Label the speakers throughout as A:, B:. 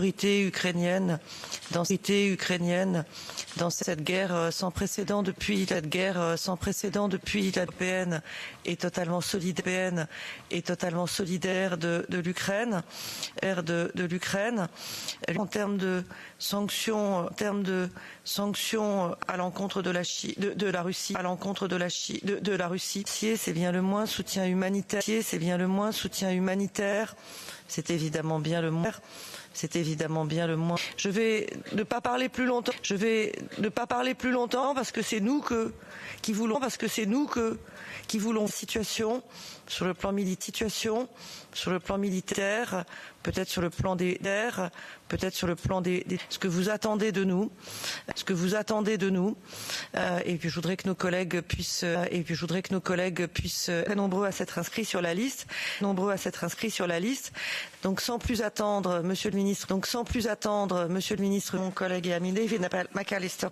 A: ukrainienne dans cette guerre sans précédent depuis l'Européenne est totalement solidaire de l'Ukraine, en termes de sanctions à l'encontre de la Russie, c'est bien le moins soutien humanitaire, c'est évidemment bien le moins. Je vais ne pas parler plus longtemps parce que c'est nous qui voulons situation sur le plan militaire, peut-être sur le plan des ce que vous attendez de nous, et puis je voudrais que nos collègues puissent très nombreux à s'être inscrits sur la liste, donc sans plus attendre, monsieur le ministre, mon collègue et ami David McAllister,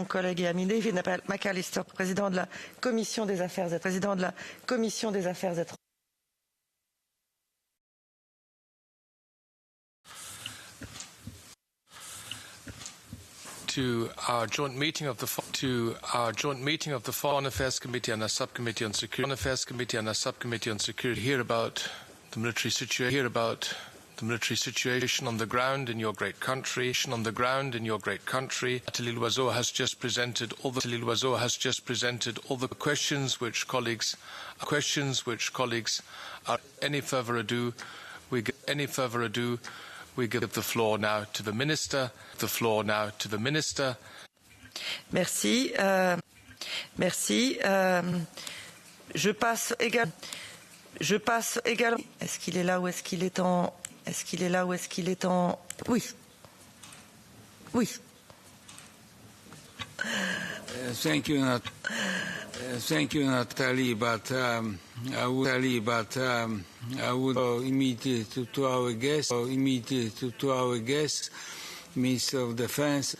A: président de la commission des affaires étrangères.
B: To our joint meeting of the Foreign Affairs Committee and our Subcommittee on Security, hear about the military situation on the ground in your great country. Nathalie Loiseau has just presented all the questions which colleagues are. Any further ado, we give the floor now to the Minister.
A: Merci. Je passe également. Est-ce qu'il est là ou est-ce qu'il est en... Oui.
C: Thank you, Nathalie. But I would immediately to our guest, Minister of Defense.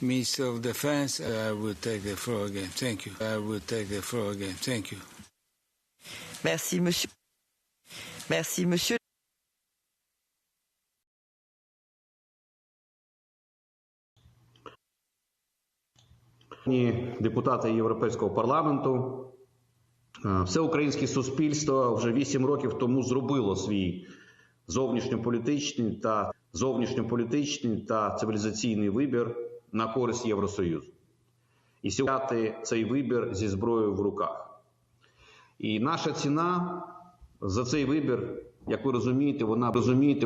C: I will take the floor again. Thank you.
A: Merci, monsieur.
D: Депутати Європейського парламенту, все українське суспільство вже 8 років тому зробило свій зовнішньополітичний та цивілізаційний вибір на користь Євросоюзу. І сьогодні цей вибір зі зброєю в руках. І наша ціна за цей вибір, як ви розумієте,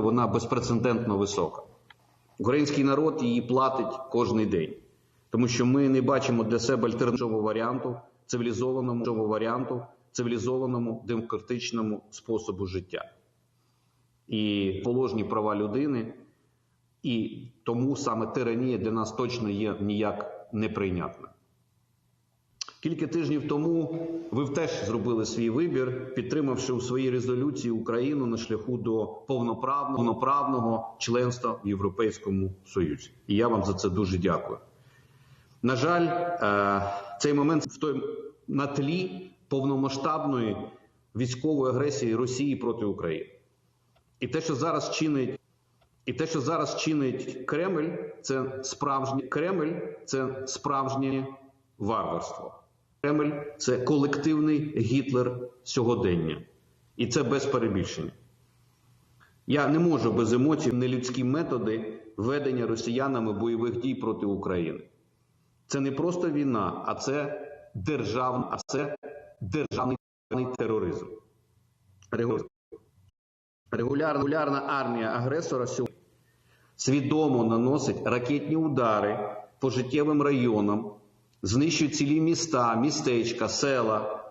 D: вона безпрецедентно висока. Український народ її платить кожен день. Тому що ми не бачимо для себе альтернативного варіанту, цивілізованому, демократичному способу життя. І положені права людини, і тому саме тиранія для нас точно є ніяк неприйнятна. Кілька тижнів тому ви теж зробили свій вибір, підтримавши у своїй резолюції Україну на шляху до повноправного членства в Європейському Союзі. І я вам за це дуже дякую. На жаль, цей момент на тлі повномасштабної військової агресії Росії проти України. І те, що зараз чинить Кремль, це справжнє варварство. Кремль – це колективний Гітлер сьогодення. І це без перебільшення. Я не можу без емоцій нелюдські методи ведення росіянами бойових дій проти України. Це не просто війна, а це державний тероризм. Регулярна армія агресора сьогодні свідомо наносить ракетні удари по життєвим районам, знищує цілі міста, містечка, села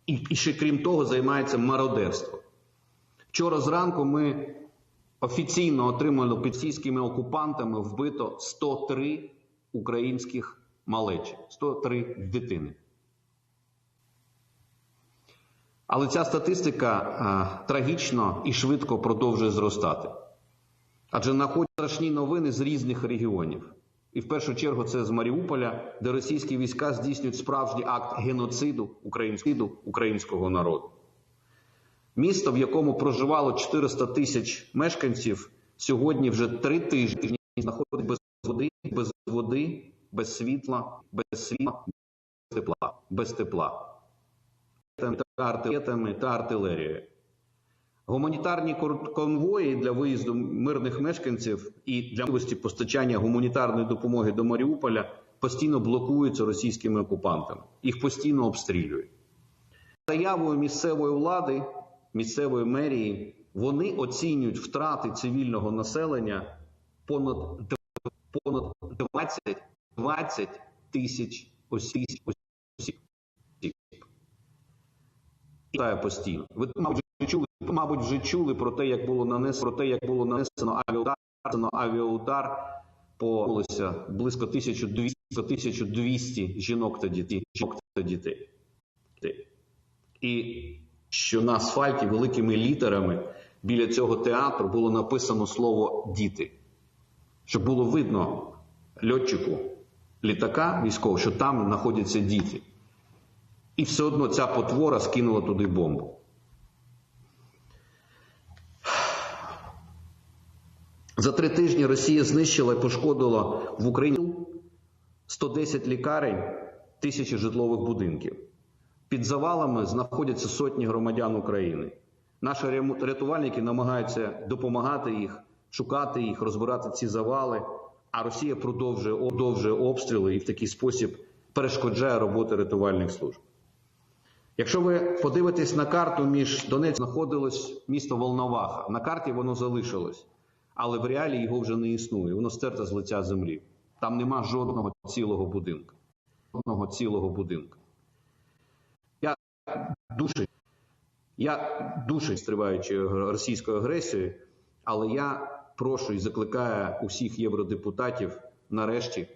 D: і ще крім того займається мародерством. Вчора зранку ми офіційно отримали під російськими окупантами вбито 103 українських малечі, 103 дитини. Але ця статистика трагічно і швидко продовжує зростати. Адже надходять страшні новини з різних регіонів. І в першу чергу це з Маріуполя, де російські війська здійснюють справжній акт геноциду українського народу. Місто, в якому проживало 400 тисяч мешканців, сьогодні вже 3 тижні знаходиться без води, без світла, без тепла. Та артилерією. Гуманітарні конвої для виїзду мирних мешканців і для можливості постачання гуманітарної допомоги до Маріуполя постійно блокуються російськими окупантами. Їх постійно обстрілюють. Заявою місцевої влади, місцевої мерії, вони оцінюють втрати цивільного населення понад 20 тисяч осіб. Постійно. Ви, мабуть, вже чули про те, як було нанесено авіаудар по близько 1200 жінок та дітей. І що на асфальті великими літерами біля цього театру було написано слово «діти». Щоб було видно льотчику літака військового, що там знаходяться діти. І все одно ця потвора скинула туди бомбу. За 3 тижні Росія знищила і пошкодила в Україні 110 лікарень, 1000 житлових будинків. Під завалами знаходяться сотні громадян України. Наші рятувальники намагаються допомагати їх, шукати їх, розбирати ці завали, а Росія продовжує обстріли і в такий спосіб перешкоджає роботи рятувальних служб. Якщо ви подивитесь на карту, між Донецьком знаходилось місто Волноваха. На карті воно залишилось, але в реалі його вже не існує. Воно стерте з лиця землі. Там нема жодного цілого будинку. Я душить стриваючи російською агресією, але я прошу і закликаю усіх євродепутатів нарешті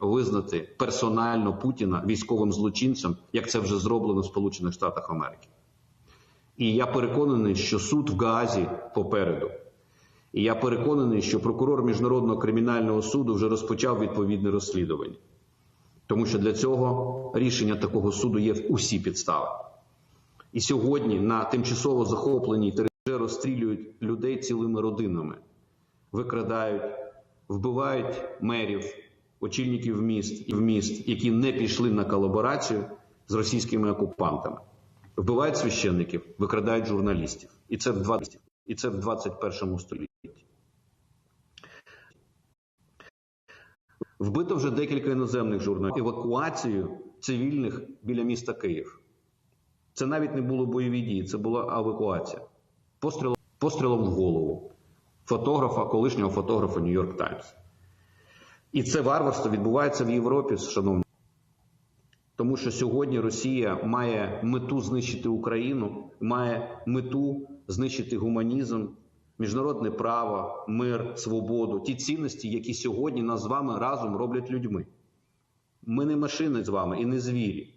D: визнати персонально Путіна військовим злочинцем, як це вже зроблено в Сполучених Штатах Америки. І я переконаний, що суд в Гаазі попереду. І я переконаний, що прокурор Міжнародного кримінального суду вже розпочав відповідне розслідування. Тому що для цього рішення такого суду є усі підстави. І сьогодні на тимчасово захопленій території розстрілюють людей цілими родинами. Викрадають, вбивають мерів, очільників міст, які не пішли на колаборацію з російськими окупантами. Вбивають священників, викрадають журналістів. І це в 21 столітті. Вбито вже декілька іноземних журналістів. Евакуацію цивільних біля міста Київ. Це навіть не було бойові дії, це була евакуація. Пострілом в голову. Колишнього фотографа Нью-Йорк Таймс. І це варварство відбувається в Європі, шановні. Тому що сьогодні Росія має мету знищити Україну, має мету знищити гуманізм, міжнародне право, мир, свободу. Ті цінності, які сьогодні нас з вами разом роблять людьми. Ми не машини з вами і не звірі.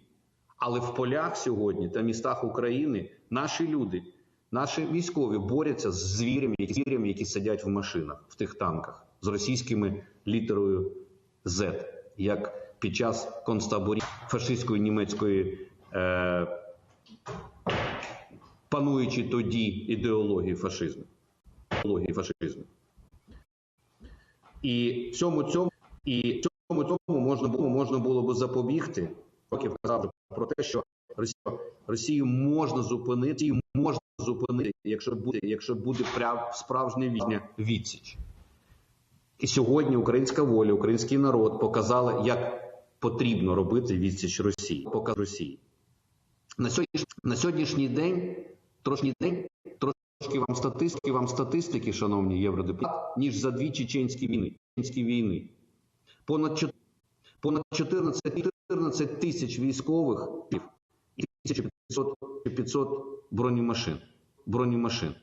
D: Але в полях сьогодні та містах України наші люди, наші військові борються з звірями, які сидять в машинах, в тих танках, з російськими літерою Z, як під час концтаборів фашистської німецької пануючи тоді ідеології фашизму. І цьому можна було б запобігти. Я казав про те, що Росію можна зупинити, якщо буде справжня відсіч. І сьогодні українська воля, український народ показали, як потрібно робити відсіч Росії. На сьогоднішній день, трошки вам статистики, шановні євродепутати, ніж за 2 чеченські війни. Понад 14 тисяч військових і 1500 бронемашин.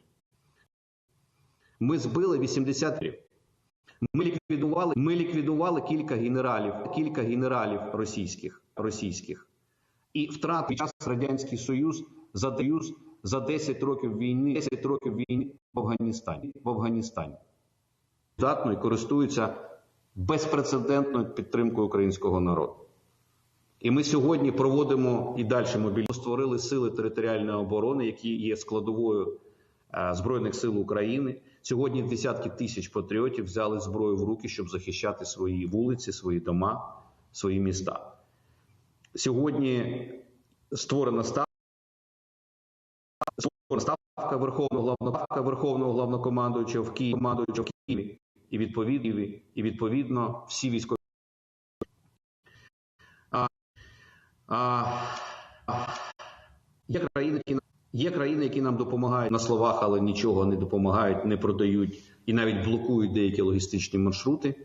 D: Ми збили 80. Ми ліквідували кілька генералів російських. І втрати під час Радянський Союз за 10 років війни в Афганістані. Здатно і користуються безпрецедентною підтримкою українського народу. І ми сьогодні проводимо і далі мобілізацію. Створили сили територіальної оборони, які є складовою Збройних сил України. Сьогодні десятки тисяч патріотів взяли зброю в руки, щоб захищати свої вулиці, свої дома, свої міста. Сьогодні створена ставка Верховного Главнокомандуючого в Києві і відповідно всі військові. Є країни, які нам допомагають на словах, але нічого не допомагають, не продають і навіть блокують деякі логістичні маршрути,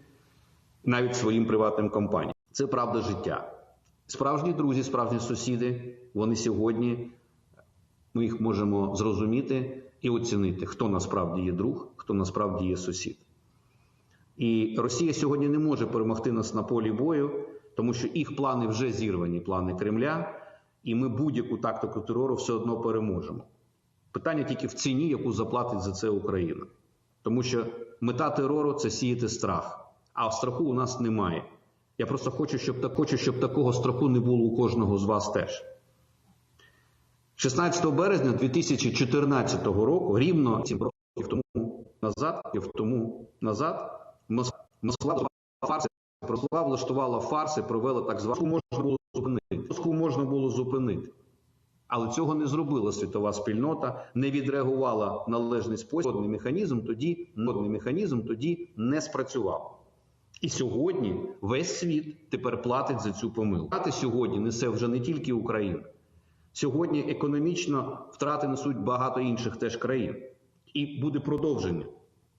D: навіть своїм приватним компаніям. Це правда життя. Справжні друзі, справжні сусіди, вони сьогодні, ми їх можемо зрозуміти і оцінити, хто насправді є друг, хто насправді є сусід. І Росія сьогодні не може перемогти нас на полі бою, тому що їх плани вже зірвані, плани Кремля, і ми будь-яку тактику терору все одно переможемо. Питання тільки в ціні, яку заплатить за це Україна. Тому що мета терору – це сіяти страх, а страху у нас немає. Я просто хочу, щоб такого страху не було у кожного з вас теж. 16 березня 2014 року, рівно 7 років тому назад, Москва влаштувала фарс і провела так звану Москву можна було зупинити. Але цього не зробила світова спільнота, не відреагувала належний спосіб, жодний механізм тоді не спрацював. І сьогодні весь світ тепер платить за цю помилку. Втрати сьогодні несе вже не тільки Україна. Сьогодні економічно втрати несуть багато інших теж країн. І буде продовження.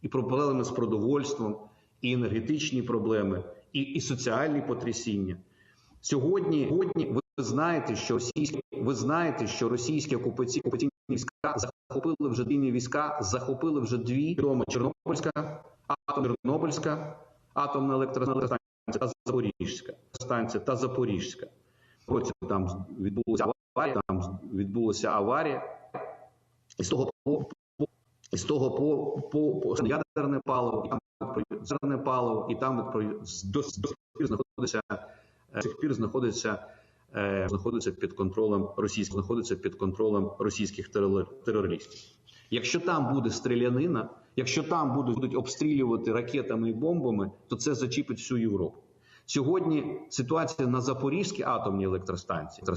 D: І проблеми з продовольством, і енергетичні проблеми, і соціальні потрясіння. Сьогодні ви знаєте, що російські окупаційні війська захопили вже дві відомі Чорнобильська атомна електростанція та Запорізька. Там відбулася аварія, і з того ядерне паливо, і там до сих пір знаходиться під контролем російських терористів. Якщо там буде стрілянина, якщо там будуть обстрілювати ракетами і бомбами, то це зачіпить всю Європу. Сьогодні ситуація на Запорізькій атомній електростанції,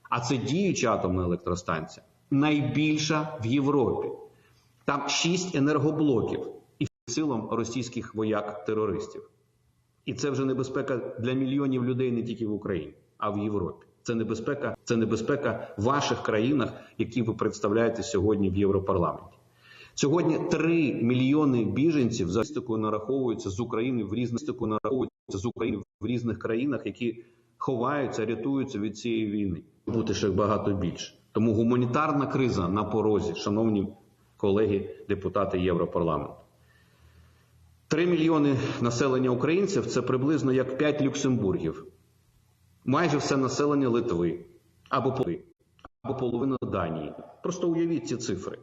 D: а це діюча атомна електростанція, найбільша в Європі. Там 6 енергоблоків і силам російських вояк-терористів. І це вже небезпека для мільйонів людей не тільки в Україні, а в Європі. Це небезпека в ваших країнах, які ви представляєте сьогодні в Європарламенті. Сьогодні 3 мільйони біженців за статистикою нараховуються з України в різних країнах, які ховаються, рятуються від цієї війни. Бути ще багато більше. Тому гуманітарна криза на порозі, шановні колеги, депутати Європарламенту. 3 мільйони населення українців – це приблизно як 5 Люксембургів. Майже все населення Литви або половина Данії. Просто уявіть ці цифри.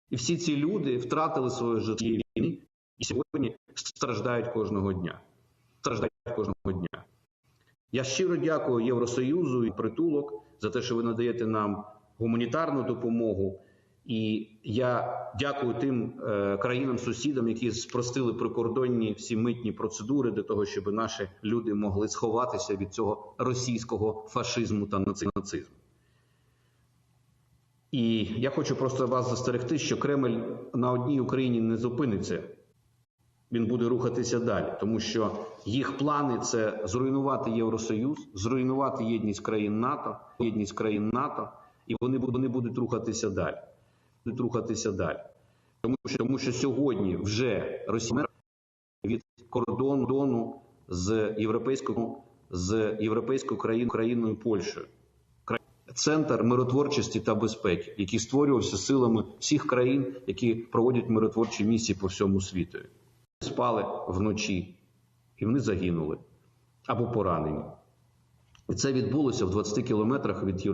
D: І всі ці люди втратили своє життя в війні і сьогодні страждають кожного дня. Я щиро дякую Євросоюзу і притулок за те, що ви надаєте нам гуманітарну допомогу. І я дякую тим країнам-сусідам, які спростили прикордонні всі митні процедури для того, щоб наші люди могли сховатися від цього російського фашизму та нацизму. І я хочу просто вас застерегти, що Кремль на одній Україні не зупиниться. Він буде рухатися далі, тому що їх плани – це зруйнувати Євросоюз, зруйнувати єдність країн НАТО, і вони будуть рухатися далі. Тому що сьогодні вже Росія від кордону з європейською країною Польщею. Центр миротворчості та безпеки, який створювався силами всіх країн, які проводять миротворчі місії по всьому світу. Спали вночі, і вони загинули або поранені. І це відбулося в 20 кілометрах від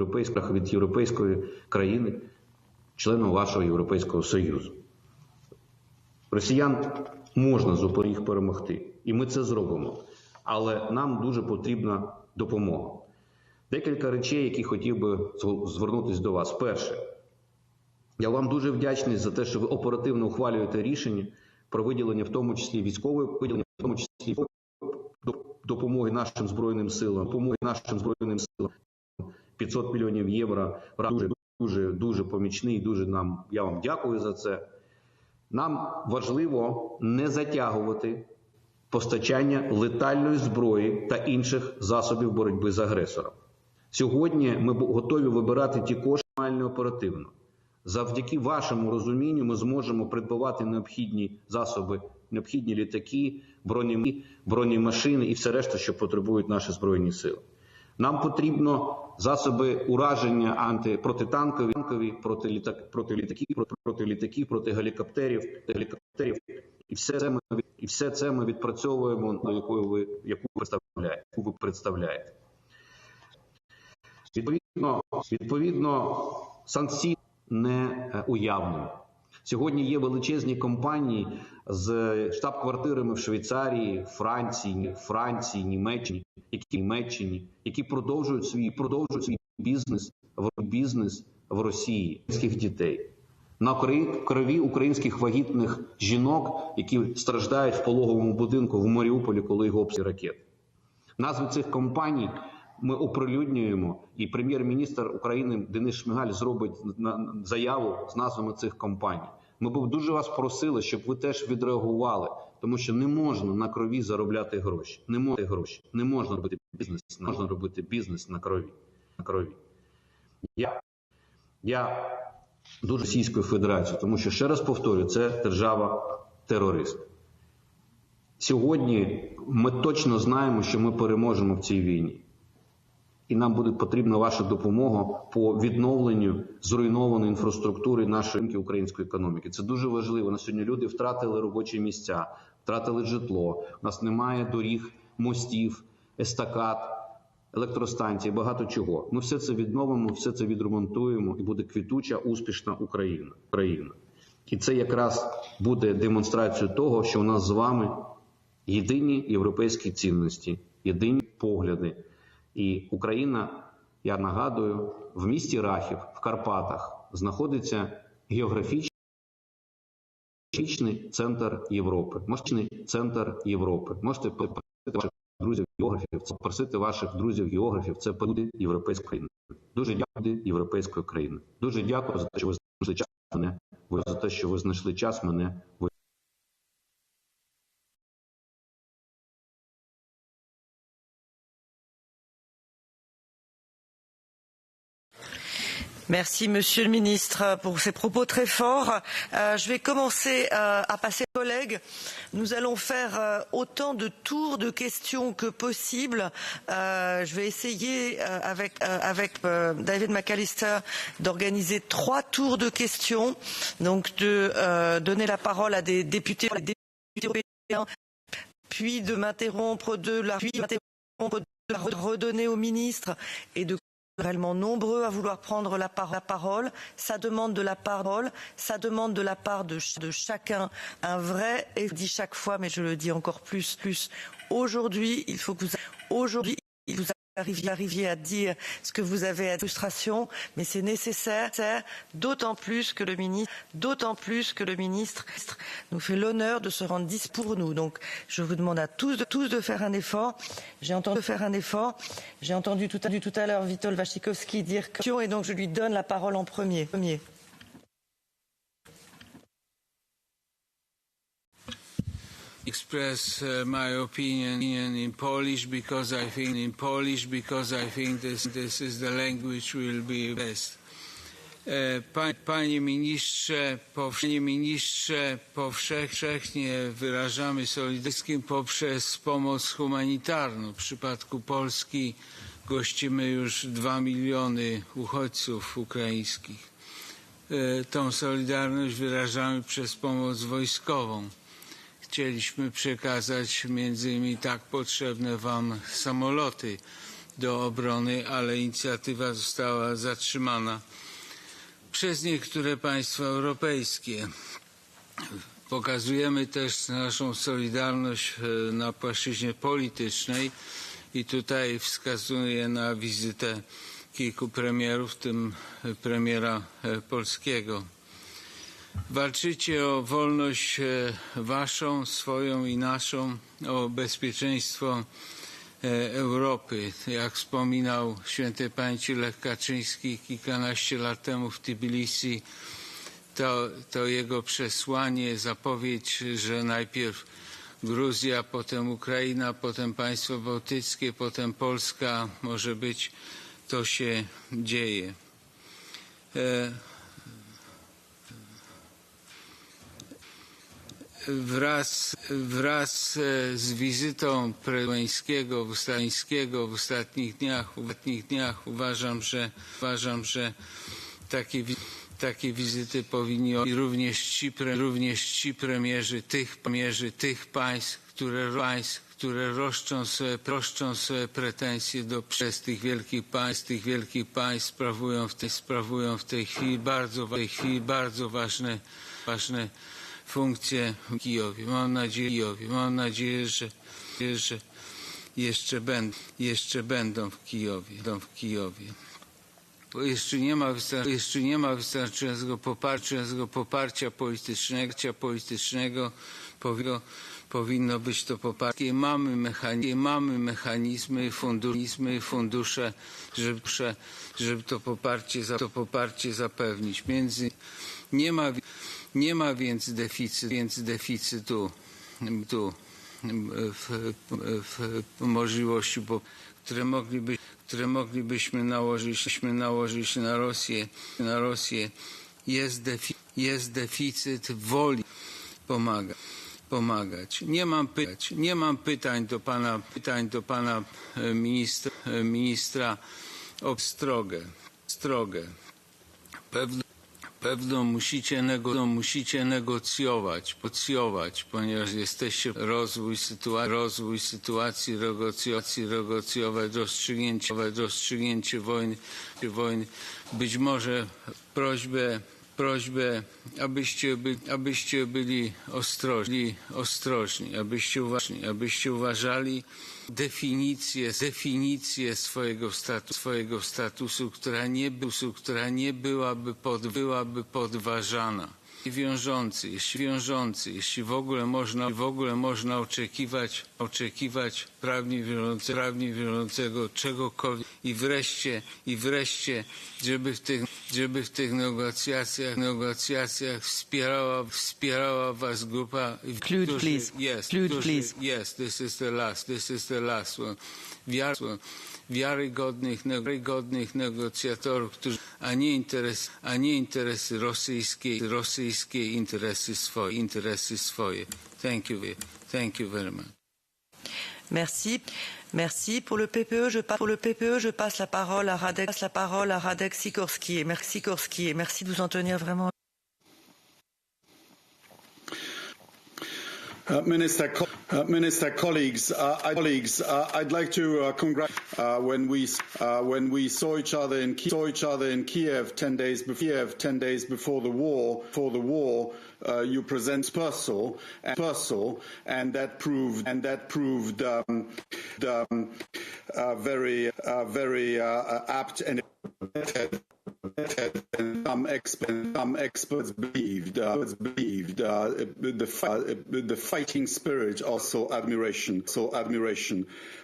D: європейської країни, членом вашого Європейського Союзу. Росіян можна зупинити, їх перемогти. І ми це зробимо. Але нам дуже потрібна допомога. Декілька речей, які хотів би звернутися до вас. Перше. Я вам дуже вдячний за те, що ви оперативно ухвалюєте рішення про виділення, в тому числі військової, виділення, в тому числі допомоги нашим Збройним силам, 500 мільйонів євро. Дуже помічний, я вам дякую за це. Нам важливо не затягувати постачання летальної зброї та інших засобів боротьби з агресором. Сьогодні ми готові вибирати ті кошти максимально оперативно. Завдяки вашому розумінню ми зможемо придбавати необхідні засоби, необхідні літаки, бронемашини і все решта, що потребують наші Збройні сили. Нам потрібно засоби ураження протитанкові, проти літаків, проти гелікоптерів. І все це ми відпрацьовуємо, яку ви представляєте. Відповідно, санкції не уявлені. Сьогодні є величезні компанії з штаб-квартирами в Швейцарії, Франції, Німеччині, які продовжують свій бізнес в Росії, українських дітей. На крові українських вагітних жінок, які страждають в пологовому будинку в Маріуполі, коли його обстріляли ракети. Назви цих компаній ми оприлюднюємо, і прем'єр-міністр України Денис Шмигаль зробить заяву з назвами цих компаній. Ми б дуже вас просили, щоб ви теж відреагували, тому що не можна на крові заробляти гроші. Не можна робити бізнес на крові. Я дуже Російською Федерацією, тому що, ще раз повторюю, це держава-терорист. Сьогодні ми точно знаємо, що ми переможемо в цій війні. І нам буде потрібна ваша допомога по відновленню зруйнованої інфраструктури нашої української економіки. Це дуже важливо. На сьогодні люди втратили робочі місця, втратили житло. У нас немає доріг, мостів, естакад, електростанцій, багато чого. Ми все це відновимо, все це відремонтуємо, і буде квітуча, успішна Україна. І це якраз буде демонстрацією того, що у нас з вами єдині європейські цінності, єдині погляди. І Україна, я нагадую, в місті Рахів, в Карпатах, знаходиться географічний центр Європи. Можете попросити ваших друзів-географів, це люди європейської країни. Дуже дякую європейської країни. Дуже дякую за те, що ви знайшли час мене.
A: Merci, Monsieur le Ministre, pour ces propos très forts. Je vais commencer à passer aux collègues. Nous allons faire autant de tours de questions que possible. Je vais essayer avec David McAllister d'organiser 3 tours de questions, donc de donner la parole à des députés européens, puis de m'interrompre de la redonner au ministre et de réellement nombreux à vouloir prendre la parole. Ça demande de la parole, ça demande de la part de chacun un vrai, et je le dis chaque fois, mais je le dis encore plus. Aujourd'hui, il faut que vous arriviez à dire ce que vous avez à frustration, mais c'est nécessaire, d'autant plus que le ministre nous fait l'honneur de se rendre disponible pour nous. Donc, je vous demande à tous de faire un effort. J'ai entendu tout à l'heure Witold Waszczykowski dire que, et donc je lui donne la parole en premier.
C: Express my opinion in Polish because I think this is the language will be best. Panie ministrze, powszechnie wyrażamy solidarność poprzez pomoc humanitarną. W przypadku Polski gościmy już 2 miliony uchodźców ukraińskich. Tą solidarność wyrażamy przez pomoc wojskową. Chcieliśmy przekazać między innymi tak potrzebne wam samoloty do obrony, ale inicjatywa została zatrzymana przez niektóre państwa europejskie. Pokazujemy też naszą solidarność na płaszczyźnie politycznej i tutaj wskazuję na wizytę kilku premierów, w tym premiera polskiego. Walczycie o wolność waszą, swoją i naszą, o bezpieczeństwo Europy. Jak wspominał świętej pamięci Lech Kaczyński kilkanaście lat temu w Tbilisi, to jego przesłanie, zapowiedź, że najpierw Gruzja, potem Ukraina, potem państwa bałtyckie, potem Polska może być, to się dzieje. Wraz z wizytą Pryamońskiego w ostatnich dniach uważam, że takie wizyty powinni również ci premierzy tych państw, które roszczą sobie pretensje przez tych wielkich państw sprawują w tej chwili bardzo ważne funkcje w Kijowie. Mam nadzieję, że jeszcze będą w Kijowie. Bo jeszcze nie ma wystarczającego poparcia politycznego. Powinno być to poparcie. Mamy mechanizmy i fundusze, żeby to poparcie zapewnić. Nie ma więc deficytu w możliwości, które moglibyśmy nałożyć na Rosję. Jest deficyt woli pomagać. Nie mam pytań do pana ministra o strogę. Pewno musicie negocjować, ponieważ jesteście rozwój sytuacji negocjować, rozstrzygnięcie wojny. Być może prośbę, abyście byli ostrożni, abyście uważali definicję swojego statusu, która nie byłaby podważana. Wiążący, jeśli w ogóle można oczekiwać prawnie wiążącego czegokolwiek. I wreszcie, żeby w tych negocjacjach wspierała was grupa, Yes, this is the last one. Wiarygodnych negocjatorów, a nie interesy rosyjskie interesy swoje. Thank you very much.
A: Merci. Pour le PPE, je passe la parole à Radek Sikorski. Et merci de vous en tenir vraiment.
E: Minister, colleagues, I'd like to congratulate when we saw each other in Kiev 10 days before the war. You present personal, and that proved very apt and some experts believed the fighting spirit, also admiration.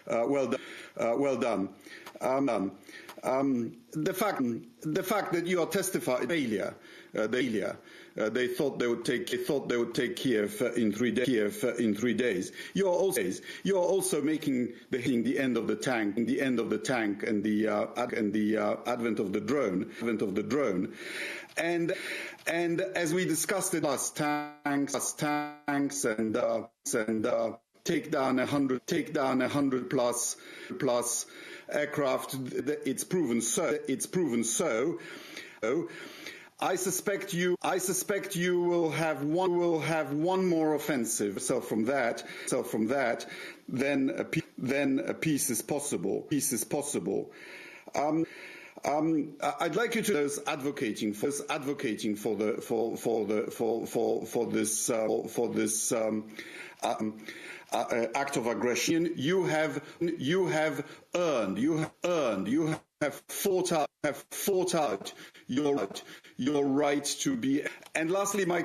E: Well done. The fact that you are testifying failure. They thought they would take Kiev in 3 days. You're also making the end of the tank, and the advent of the drone. And as we discussed it last, tanks and take down 100 plus aircraft. It's proven so. I suspect you will have one more offensive. So from that, then a peace is possible. I'd like you to those advocating for this act of aggression. You have fought out your right to be. And lastly, my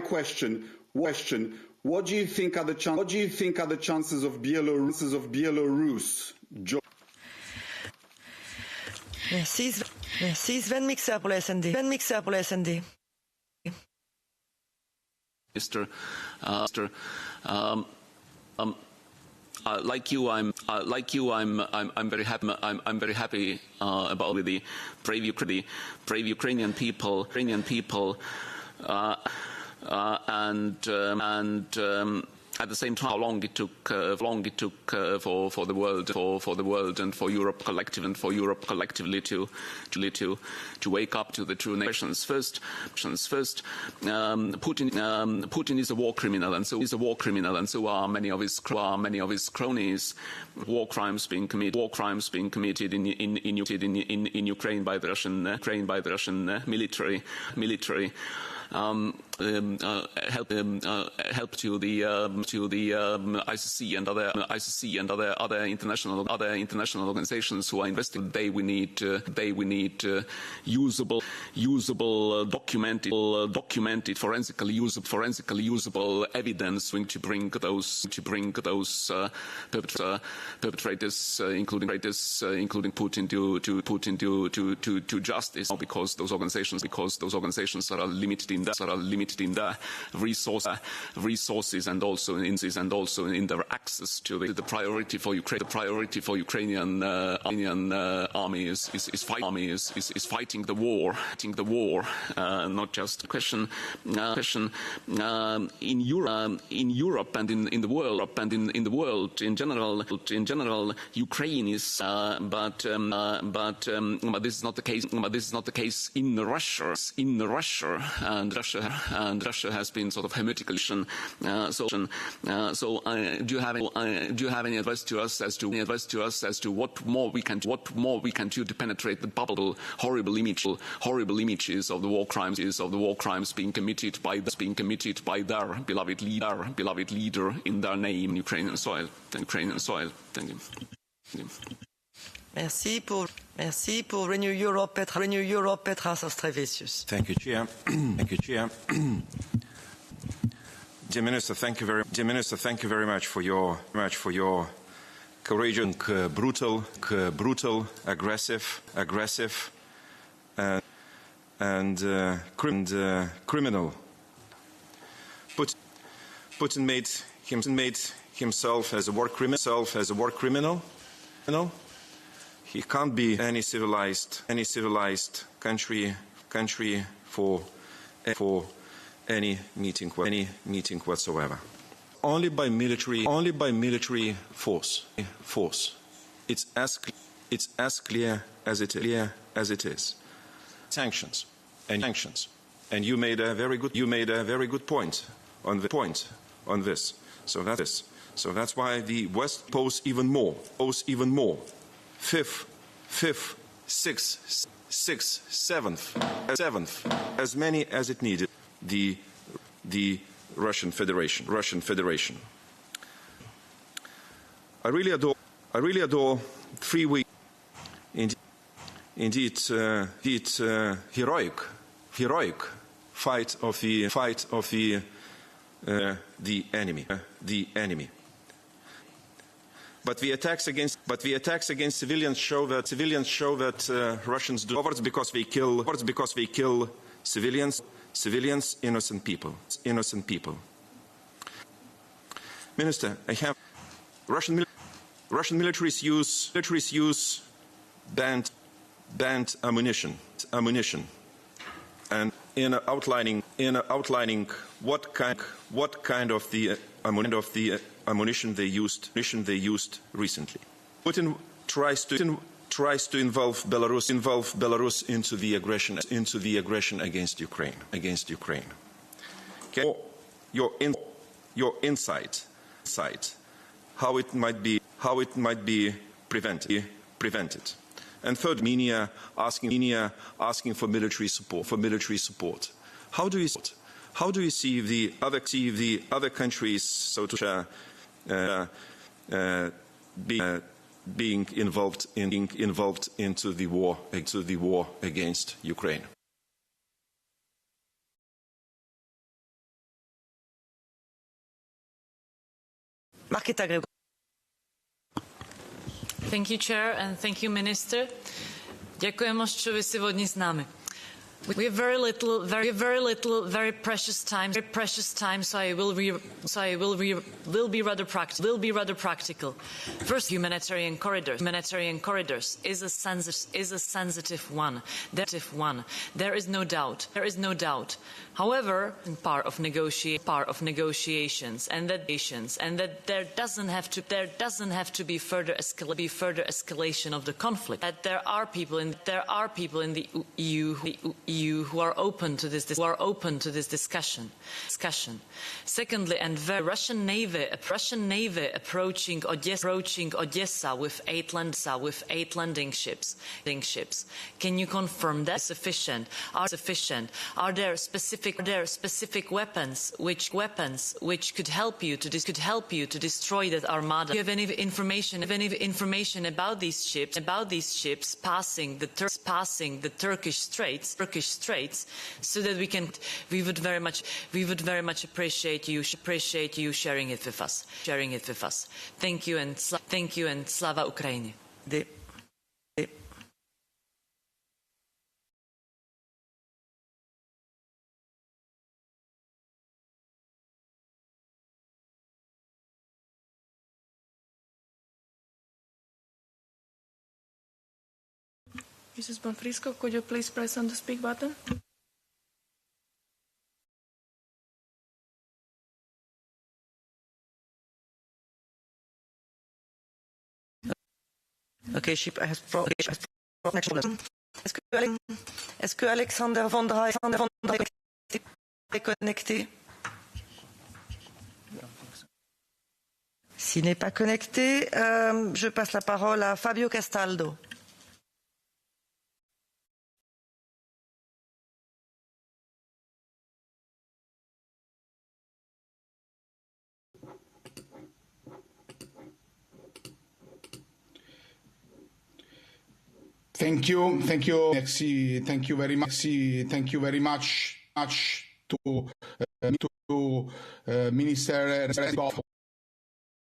E: question. What do you think are the chances of Belarus?
A: Merci Sven Mixer pour la SND.
F: Like you, I'm very happy. I'm very happy about the brave Ukrainian people, and at the same time, how long it took for the world and for Europe collectively to wake up to the true nations. First, Putin is a war criminal, and so are many of his cronies. War crimes being committed in Ukraine by the Russian military. Help to the ICC and other international organizations who are investing. We need usable, documented, forensically usable evidence to bring those perpetrators, including Putin, to justice. Because those organizations are limited in their resources and also in their access to the priority for Ukraine. The priority for Ukrainian army is fighting the war. Not just a question. In Europe and in the world in general, Ukraine is, but this is not the case. This is not the case in Russia. And Russia has been sort of hermetically. Do you have any advice to us as to what more we can do to penetrate the bubble, horrible images of the war crimes being committed by their beloved leader in their name, Ukrainian soil. Thank you.
A: Merci pour Renew Europe, Petra Sostrevicius.
G: Thank you, Chair. Dear Minister, thank you very much for your courageous, brutal, aggressive, and criminal. Putin made himself as a war criminal. He can't be any civilized country for any meeting whatsoever. Only by military force. It's as clear as it is. Sanctions. And you made a very good point on this. So that's why the West pose even more. Fifth, sixth, seventh, as many as it needed. The Russian Federation. I really adore 3 weeks. Indeed, heroic fight of the enemy. But the attacks against civilians show that Russians do cowards because they kill civilians, innocent people. Minister, I have Russian militaries use banned ammunition, and in outlining what kind of the ammunition they used recently. Putin tries to involve Belarus into the aggression against Ukraine. Your insight how it might be prevented. And third, Armenia asking for military support. How do you see the other countries, so to being involved into the war against Ukraine.
H: Thank you, Chair, and thank you, Minister. Ďakujem moc, čo vy si vodní s nami. We have very precious time, so I will be rather practical. First, humanitarian corridors is a sensitive one. There is no doubt. However, part of negotiations, and that there doesn't have to be further escalation of the conflict. That there are people in the EU who are open to this discussion. Secondly, and the Russian Navy approaching Odessa with eight landing ships. Can you confirm that sufficient? Are there specific weapons which could help you to destroy that armada? Do you have any information about these ships passing the Turkish Straits, so that we would very much appreciate you sharing it with us. Thank you and Slava Ukraini.
I: Mrs. Bonfrisco, could you please press on the speak button?
A: Okay, she has problem. Est-ce que Alexander Vondra est connecté? S'il n'est pas connecté, je passe la parole à Fabio Castaldo.
J: Thank you very much to Minister Reznikov.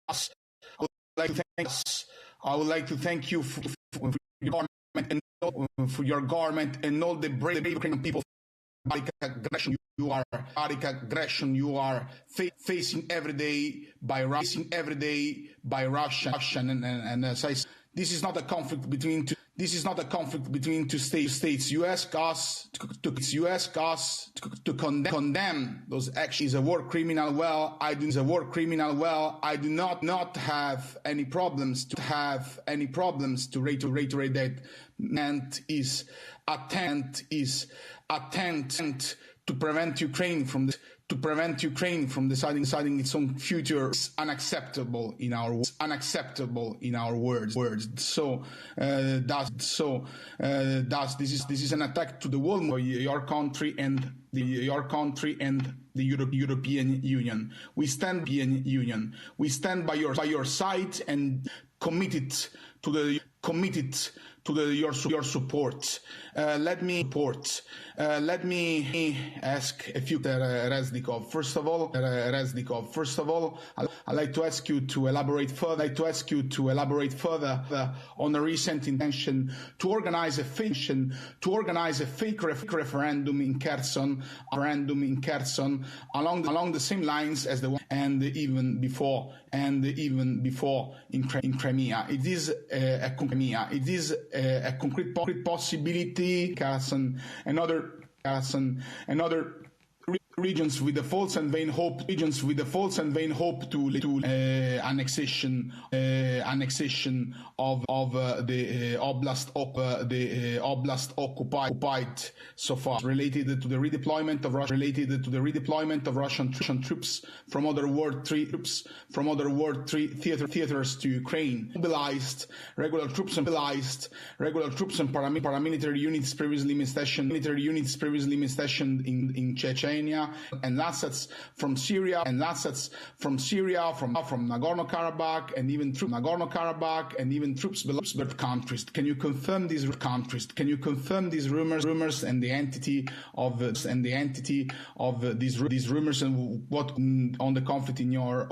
J: I would like to thank you for your government and all the brave Ukrainian people. Aggression you are facing every day by Russia, and as I said, this is not a conflict between two states. U.S. cause to condemn those actions. A war criminal. Well, I do not have any problems to reiterate that. And is attempt to prevent Ukraine from deciding its own future is unacceptable in our words. So this is an attack to the whole your country and the European Union. We stand by your side and committed to your support. Let me ask a few Reznikov. First of all, I'd like to ask you to elaborate further. On the recent intention to organize a fake referendum in Kherson, along the same lines as the one and even before in Crimea. It is a concrete possibility. Kherson and other regions with the false and vain hope to annexation of the oblast occupied so far, related to the redeployment of Russian troops from other World Three theaters to Ukraine. Mobilized regular troops and paramilitary units previously stationed in Chechnya. Crimea, and assets from Syria, from Nagorno-Karabakh, and even troops below countries. Can you confirm these countries? Can you confirm these rumors and the entity of these rumors and what on the conflict in your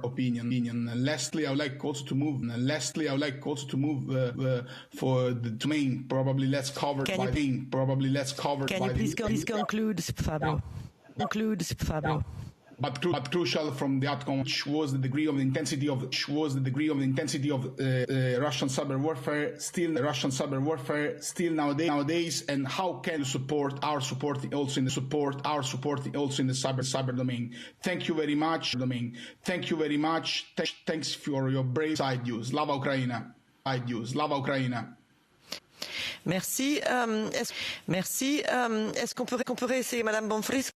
J: opinion? Lastly, I would like also to move. For the main, probably less covered. Can you please conclude, Fabio? But crucial from the outcome, which was the degree of intensity of Russian cyber warfare. Still nowadays, and how can you support our support also in the cyber domain? Thank you very much. Thanks for your brave side use. Slava Ukraina. Merci. Est-ce qu'on pourrait essayer, Madame Bonfils?